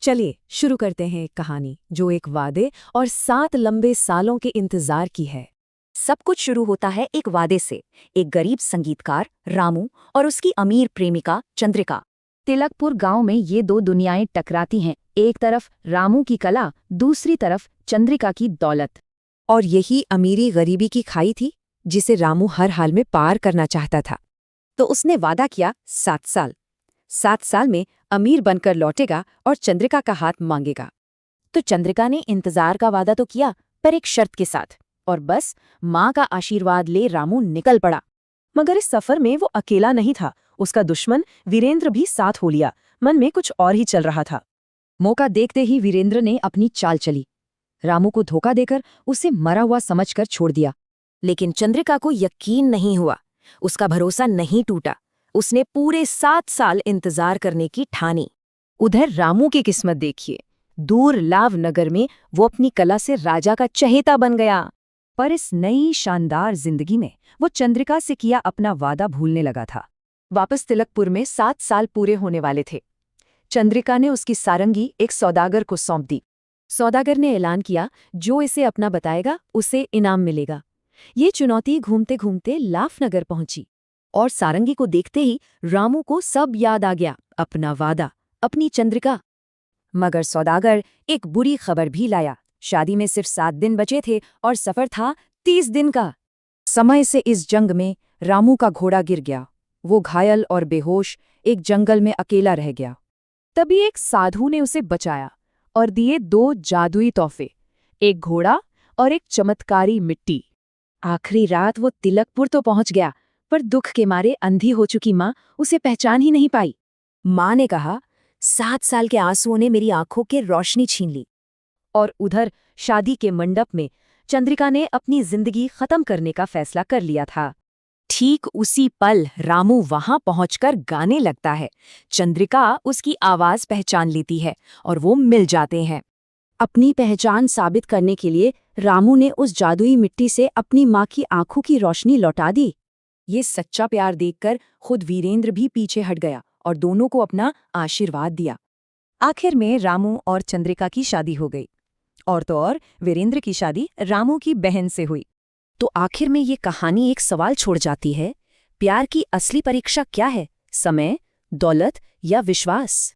चलिए शुरू करते हैं एक कहानी जो एक वादे और 7 लंबे सालों के इंतजार की है। सब कुछ शुरू होता है एक वादे से। एक गरीब संगीतकार रामू और उसकी अमीर प्रेमिका चंद्रिका। तिलकपुर गांव में ये दो दुनियाएं टकराती हैं। एक तरफ रामू की कला, दूसरी तरफ चंद्रिका की दौलत। और यही अमीरी गरीबी की खाई थी जिसे रामू हर हाल में पार करना चाहता था। तो उसने वादा किया 7 साल। 7 साल में अमीर बनकर लौटेगा और चंद्रिका का हाथ मांगेगा। तो चंद्रिका ने इंतजार का वादा तो किया, पर एक शर्त के साथ। और बस माँ का आशीर्वाद ले रामू निकल पड़ा। मगर इस सफर में वो अकेला नहीं था। उसका दुश्मन वीरेंद्र भी साथ हो लिया। मन में कुछ और ही चल रहा था। मौका देखते ही वीरेंद्र ने अपनी चाल चली। रामू को धोखा देकर उसे मरा हुआ समझकर छोड़ दिया। लेकिन चंद्रिका को यकीन नहीं हुआ। उसका भरोसा नहीं टूटा। उसने पूरे 7 साल इंतजार करने की ठानी। उधर रामू की किस्मत देखिए। दूर लावनगर में वो अपनी कला से राजा का चहेता बन गया। पर इस नई शानदार जिंदगी में वो चंद्रिका से किया अपना वादा भूलने लगा था। वापस तिलकपुर में 7 साल पूरे होने वाले थे। चंद्रिका ने उसकी सारंगी एक सौदागर को सौंप दी। सौदागर ने ऐलान किया, जो इसे अपना बताएगा उसे इनाम मिलेगा। ये चुनौती घूमते घूमते लावनगर पहुंची। और सारंगी को देखते ही रामू को सब याद आ गया। अपना वादा, अपनी चंद्रिका। मगर सौदागर एक बुरी खबर भी लाया। शादी में सिर्फ 7 दिन बचे थे और सफर था 30 दिन का। समय से इस जंग में रामू का घोड़ा गिर गया। वो घायल और बेहोश एक जंगल में अकेला रह गया। तभी एक साधु ने उसे बचाया और दिए 2 जादुई तोहफे, एक घोड़ा और एक चमत्कारी मिट्टी। आखिरी रात वो तिलकपुर तो पहुंच गया, पर दुख के मारे अंधी हो चुकी माँ उसे पहचान ही नहीं पाई। माँ ने कहा, 7 साल के आंसुओं ने मेरी आंखों की रोशनी छीन ली। और उधर शादी के मंडप में चंद्रिका ने अपनी जिंदगी खत्म करने का फैसला कर लिया था। ठीक उसी पल रामू वहां पहुंचकर गाने लगता है। चंद्रिका उसकी आवाज पहचान लेती है और वो मिल जाते हैं। अपनी पहचान साबित करने के लिए रामू ने उस जादुई मिट्टी से अपनी माँ की आंखों की रोशनी लौटा दी। ये सच्चा प्यार देखकर खुद वीरेंद्र भी पीछे हट गया और दोनों को अपना आशीर्वाद दिया। आखिर में रामू और चंद्रिका की शादी हो गई। और तो और वीरेंद्र की शादी रामू की बहन से हुई। तो आखिर में ये कहानी एक सवाल छोड़ जाती है, प्यार की असली परीक्षा क्या है? समय, दौलत या विश्वास?